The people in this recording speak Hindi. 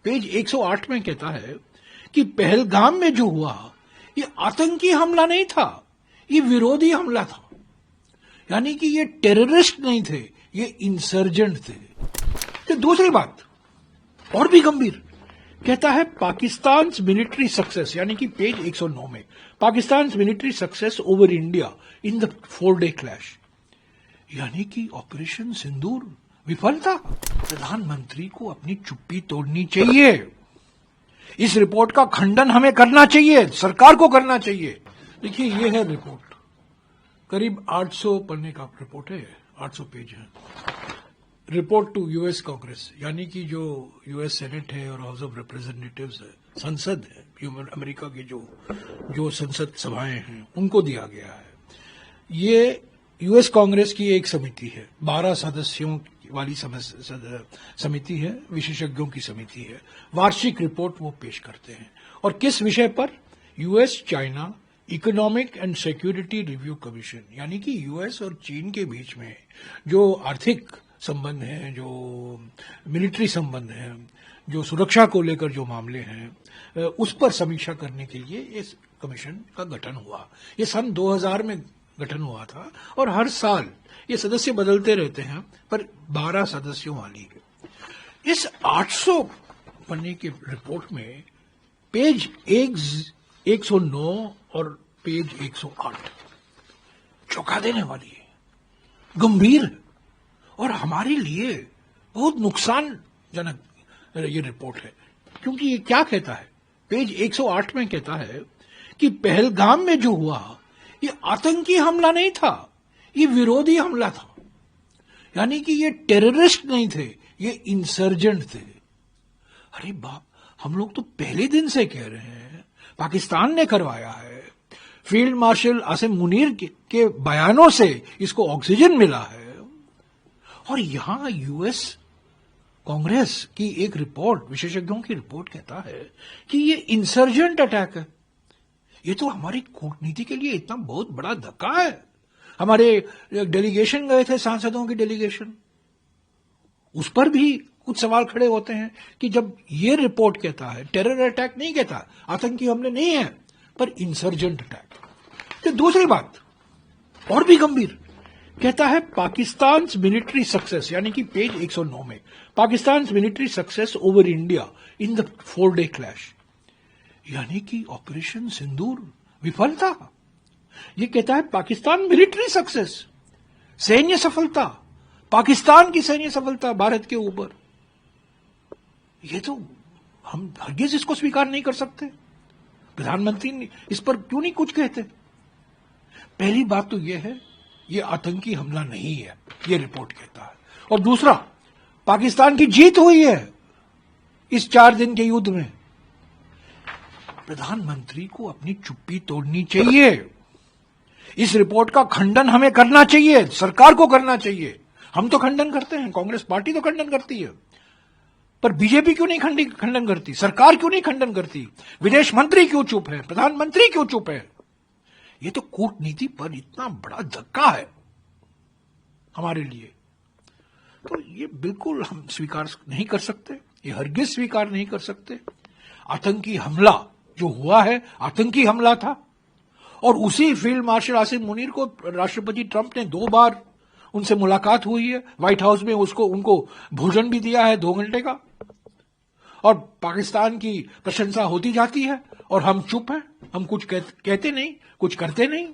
पेज 108 में कहता है कि पहलगाम में जो हुआ ये आतंकी हमला नहीं था, ये विरोधी हमला था। यानी कि ये टेररिस्ट नहीं थे, ये इंसर्जेंट थे। तो दूसरी बात और भी गंभीर, कहता है पाकिस्तान मिलिट्री सक्सेस, यानी कि पेज 109 में, Pakistan military success over India in the 4-day clash, यानी कि ऑपरेशन सिंदूर विफल था। प्रधानमंत्री को अपनी चुप्पी तोड़नी चाहिए। इस रिपोर्ट का खंडन हमें करना चाहिए, सरकार को करना चाहिए। देखिए ये है रिपोर्ट, करीब 800 पन्ने का रिपोर्ट है, 800 पेज है। रिपोर्ट टू यूएस कांग्रेस, यानी कि जो यूएस सेनेट है और हाउस ऑफ रिप्रेजेंटेटिव्स है, संसद है, अमेरिका की जो संसद सभाएं हैं, उनको दिया गया है। ये यूएस कांग्रेस की एक समिति है, 12 सदस्यों वाली समिति है, विशेषज्ञों की समिति है। वार्षिक रिपोर्ट वो पेश करते हैं। और किस विषय पर? US China economic and security review commission, यानी कि यूएस और चीन के बीच में जो आर्थिक संबंध हैं, जो मिलिट्री संबंध हैं, जो सुरक्षा को लेकर जो मामले हैं, उस पर समीक्षा करने के लिए इस कमीशन का गठन हुआ। ये सन 2000 में गठन हुआ था और हर साल ये सदस्य बदलते रहते हैं, पर 12 सदस्यों वाली है। इस 800 पन्ने की रिपोर्ट में पेज 109 और पेज 108 चौंका देने वाली है, गंभीर है और हमारे लिए बहुत नुकसानजनक ये रिपोर्ट है। क्योंकि ये क्या कहता है? पेज 108 में कहता है कि पहलगाम में जो हुआ ये आतंकी हमला नहीं था, ये विरोधी हमला था। यानी कि ये टेररिस्ट नहीं थे, ये इंसर्जेंट थे। अरे बाप, हम लोग तो पहले दिन से कह रहे हैं, पाकिस्तान ने करवाया है, फील्ड मार्शल आसिम मुनीर के बयानों से इसको ऑक्सीजन मिला है। और यहां यूएस कांग्रेस की एक रिपोर्ट, विशेषज्ञों की रिपोर्ट कहता है कि ये इंसर्जेंट अटैक है। ये तो हमारी कूटनीति के लिए इतना बहुत बड़ा धक्का है। हमारे डेलीगेशन गए थे, सांसदों की डेलीगेशन, उस पर भी कुछ सवाल खड़े होते हैं कि जब ये रिपोर्ट कहता है, टेरर अटैक नहीं कहता, आतंकी हमले नहीं है, पर इंसर्जेंट अटैक। तो दूसरी बात और भी गंभीर, कहता है पाकिस्तान मिलिट्री सक्सेस, यानी कि पेज 109 में, Pakistan military success over India in the 4-day clash, यानी कि ऑपरेशन सिंदूर विफल था। ये कहता है पाकिस्तान मिलिट्री सक्सेस, सैन्य सफलता, पाकिस्तान की सैन्य सफलता भारत के ऊपर। ये तो हम हरगिज इसको स्वीकार नहीं कर सकते। प्रधानमंत्री इस पर क्यों नहीं कुछ कहते? पहली बात तो यह है, ये आतंकी हमला नहीं है, ये रिपोर्ट कहता है। और दूसरा, पाकिस्तान की जीत हुई है इस 4 दिन के युद्ध में। प्रधानमंत्री को अपनी चुप्पी तोड़नी चाहिए। इस रिपोर्ट का खंडन हमें करना चाहिए, सरकार को करना चाहिए। हम तो खंडन करते हैं, कांग्रेस पार्टी तो खंडन करती है, पर बीजेपी क्यों नहीं खंडन करती? सरकार क्यों नहीं खंडन करती? विदेश मंत्री क्यों चुप है? प्रधानमंत्री क्यों चुप है? ये तो कूटनीति पर इतना बड़ा धक्का है हमारे लिए। तो ये बिल्कुल हम स्वीकार नहीं कर सकते, ये हरगिज स्वीकार नहीं कर सकते। आतंकी हमला जो हुआ है, आतंकी हमला था। और उसी फील्ड मार्शल आसिम मुनीर को राष्ट्रपति ट्रंप ने 2 बार उनसे मुलाकात हुई है, व्हाइट हाउस में उनको भोजन भी दिया है 2 घंटे का। और पाकिस्तान की प्रशंसा होती जाती है और हम चुप हैं, हम कुछ कहते नहीं, कुछ करते नहीं।